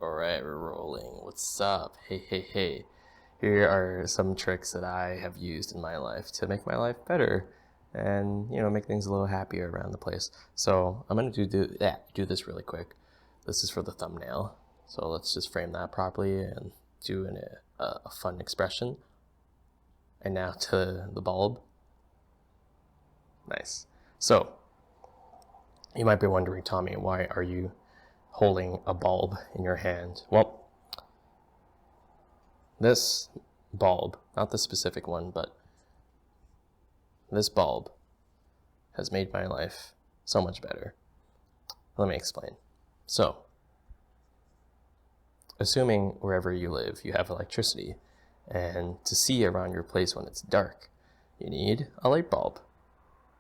Alright, we're rolling. What's up? Hey. Here are some tricks that I have used in my life to make my life better and, make things a little happier around the place. So I'm going to do this really quick. This is for the thumbnail. So let's just frame that properly and do a fun expression. And now to the bulb. Nice. So you might be wondering, Tommy, why are you holding a bulb in your hand? Well, this bulb, not the specific one, but this bulb has made my life so much better. Let me explain. So, assuming wherever you live, you have electricity, and to see around your place when it's dark, you need a light bulb,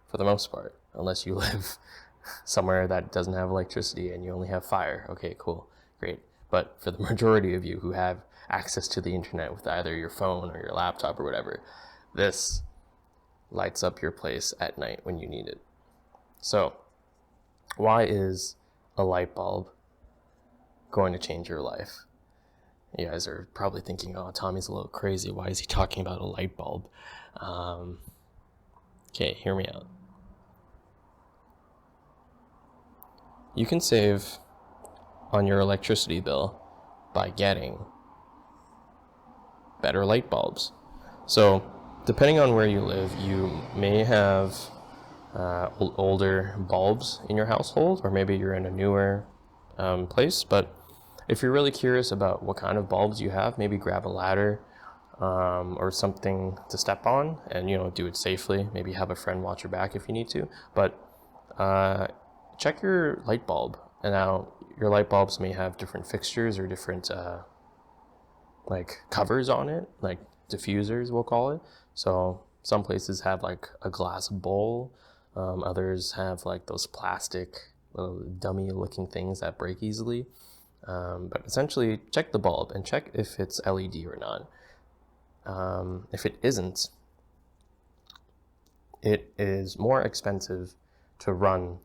for the most part, unless you live somewhere that doesn't have electricity and you only have fire. Okay, cool, great. But for the majority of you who have access to the internet with either your phone or your laptop or whatever, this lights up your place at night when you need it. So, why is a light bulb going to change your life? You guys are probably thinking, oh, Tommy's a little crazy. Why is he talking about a light bulb? Okay, hear me out. You can save on your electricity bill by getting better light bulbs. So, depending on where you live, you may have older bulbs in your household, or maybe you're in a newer place. But if you're really curious about what kind of bulbs you have, maybe grab a ladder or something to step on and, do it safely. Maybe have a friend watch your back if you need to. But check your light bulb. And now your light bulbs may have different fixtures or different covers on it, like diffusers we'll call it. So some places have like a glass bowl, others have like those plastic little dummy looking things that break easily. But essentially check the bulb and check if it's LED or not. If it isn't, it is more expensive to run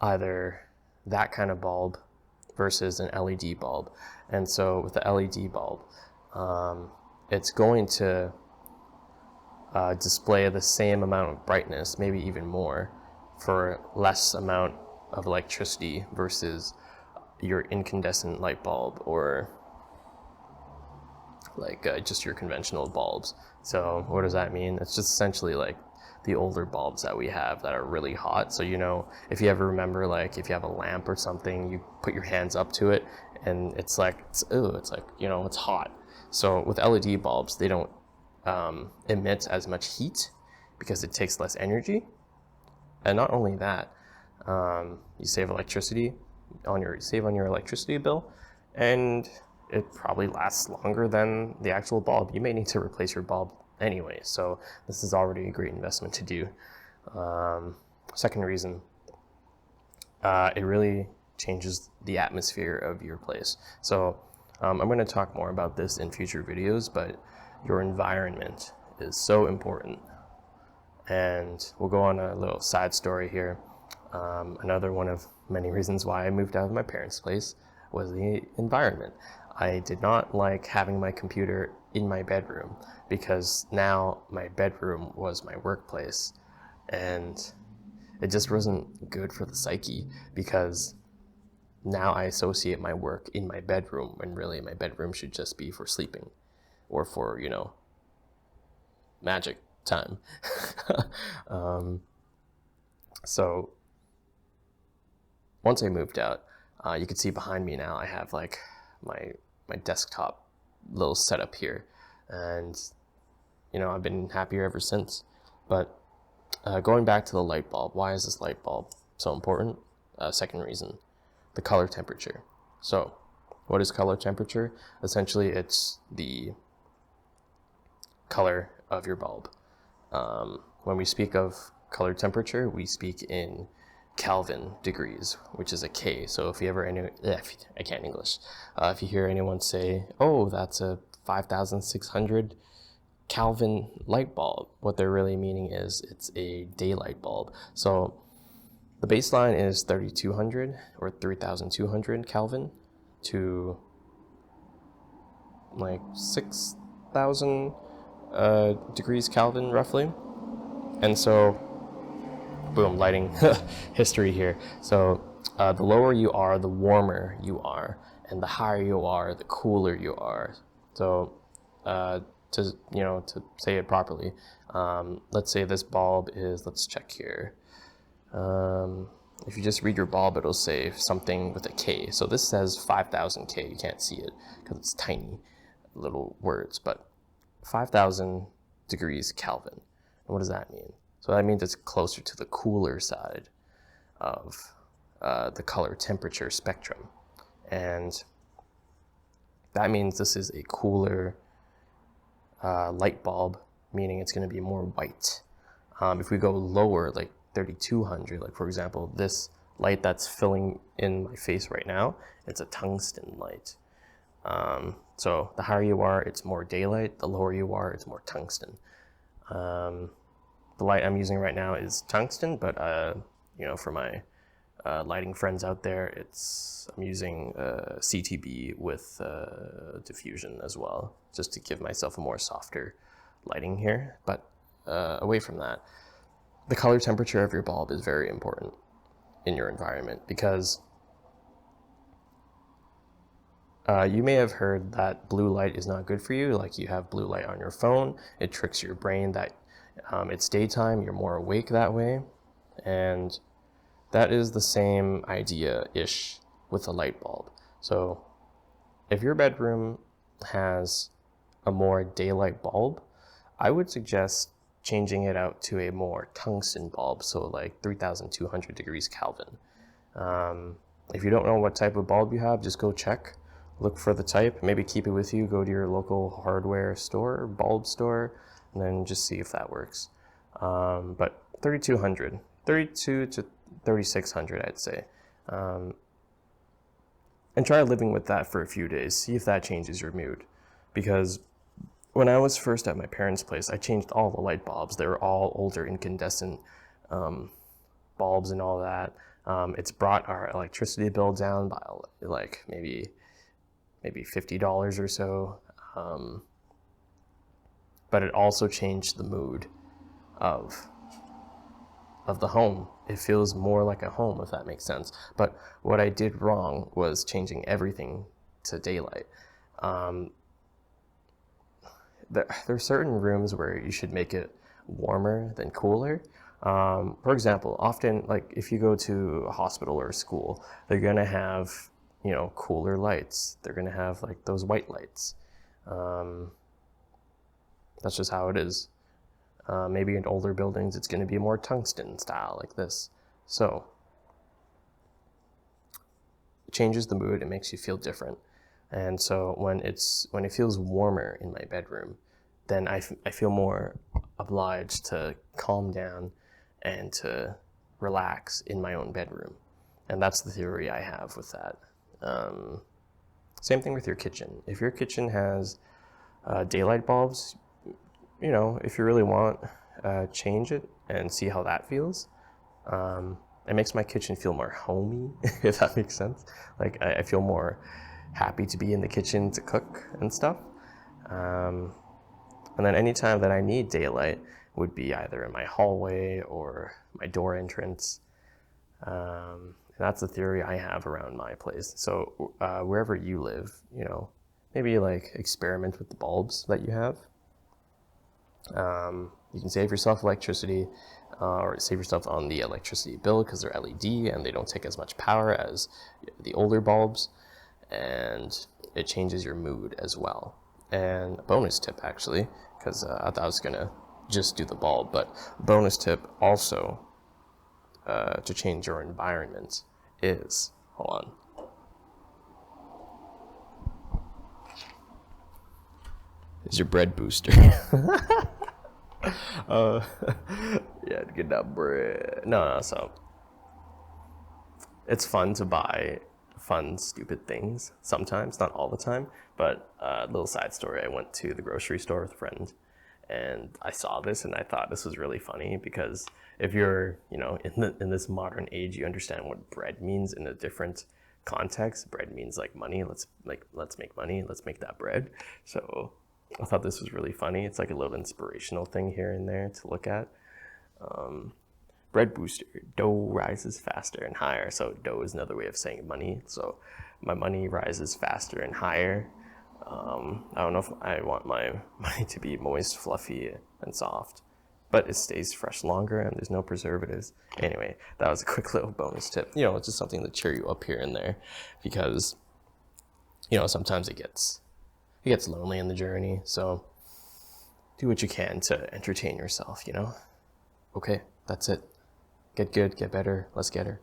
either that kind of bulb versus an LED bulb. And so with the LED bulb, it's going to display the same amount of brightness, maybe even more, for less amount of electricity versus your incandescent light bulb or just your conventional bulbs. So what does that mean? It's just essentially like the older bulbs that we have that are really hot. So, if you ever remember, if you have a lamp or something, you put your hands up to it and it's hot. So with LED bulbs, they don't emit as much heat because it takes less energy. And not only that, you save electricity on your electricity bill, and it probably lasts longer than the actual bulb. You may need to replace your bulb anyway, so this is already a great investment to do. Second reason, it really changes the atmosphere of your place. So I'm going to talk more about this in future videos, but your environment is so important. And we'll go on a little side story here. Another one of many reasons why I moved out of my parents' place was the environment. I did not like having my computer in my bedroom because now my bedroom was my workplace, and it just wasn't good for the psyche because now I associate my work in my bedroom when really my bedroom should just be for sleeping or for, magic time. So once I moved out, you can see behind me now I have my desktop little setup here, and I've been happier ever since. But going back to the light bulb, why is this light bulb so important? Second reason, the color temperature. So what is color temperature? Essentially, it's the color of your bulb. When we speak of color temperature, we speak in Kelvin degrees, which is a K. So if you ever I can't English. If you hear anyone say, "Oh, that's a 5,600 Kelvin light bulb," what they're really meaning is it's a daylight bulb. So the baseline is 3,200 or 3,200 Kelvin to like 6,000 degrees Kelvin roughly. And so, boom, lighting history here. So the lower you are, the warmer you are, and the higher you are, the cooler you are. So to say it properly, let's say this bulb is, let's check here. If you just read your bulb, it'll say something with a K. So this says 5,000 K. You can't see it because it's tiny little words, but 5,000 degrees Kelvin. And what does that mean? So that means it's closer to the cooler side of the color temperature spectrum. And that means this is a cooler light bulb, meaning it's going to be more white. If we go lower, like 3,200, like for example, this light that's filling in my face right now, it's a tungsten light. So the higher you are, it's more daylight. The lower you are, it's more tungsten. The light I'm using right now is tungsten, but for my lighting friends out there, I'm using CTB with diffusion as well, just to give myself a more softer lighting here. But away from that, the color temperature of your bulb is very important in your environment, because you may have heard that blue light is not good for you. Like, you have blue light on your phone, it tricks your brain that it's daytime, you're more awake that way. And that is the same idea-ish with a light bulb. So if your bedroom has a more daylight bulb, I would suggest changing it out to a more tungsten bulb, so like 3,200 degrees Kelvin. If you don't know what type of bulb you have, just go check, look for the type, maybe keep it with you, go to your local hardware store, bulb store, and then just see if that works. But 3,200, 32 to 3,600, I'd say. And try living with that for a few days, see if that changes your mood. Because when I was first at my parents' place, I changed all the light bulbs. They were all older incandescent bulbs and all that. It's brought our electricity bill down by like maybe $50 or so. But it also changed the mood of the home. It feels more like a home, if that makes sense. But what I did wrong was changing everything to daylight. There are certain rooms where you should make it warmer than cooler. For example, often, like if you go to a hospital or a school, they're gonna have, cooler lights. They're gonna have like those white lights. That's just how it is. Maybe in older buildings, it's gonna be more tungsten style like this. So it changes the mood, it makes you feel different. And so when it feels warmer in my bedroom, then I feel more obliged to calm down and to relax in my own bedroom. And that's the theory I have with that. Same thing with your kitchen. If your kitchen has daylight bulbs, if you really want, change it and see how that feels. It makes my kitchen feel more homey, if that makes sense. Like I feel more happy to be in the kitchen to cook and stuff. And then anytime that I need daylight would be either in my hallway or my door entrance. That's the theory I have around my place. So wherever you live, maybe like experiment with the bulbs that you have. You can save yourself electricity or save yourself on the electricity bill because they're LED and they don't take as much power as the older bulbs. And it changes your mood as well. And a bonus tip, actually, because I thought I was going to just do the bulb, but bonus tip also to change your environment is, hold on, is your bread booster. Yeah, get that bread. No, so it's fun to buy fun, stupid things sometimes, not all the time, but a little side story. I went to the grocery store with a friend and I saw this and I thought this was really funny because if you're, in this modern age, you understand what bread means in a different context, bread means like money. Let's make money. Let's make that bread. So I thought this was really funny. It's like a little inspirational thing here and there to look at. Bread booster, dough rises faster and higher. So dough is another way of saying money. So my money rises faster and higher. I don't know if I want my money to be moist, fluffy, and soft, but it stays fresh longer and there's no preservatives. Anyway, that was a quick little bonus tip. You know, it's just something to cheer you up here and there, because, you know, sometimes it gets lonely in the journey. So do what you can to entertain yourself, you know? Okay, that's it. Get good, get better, let's get her.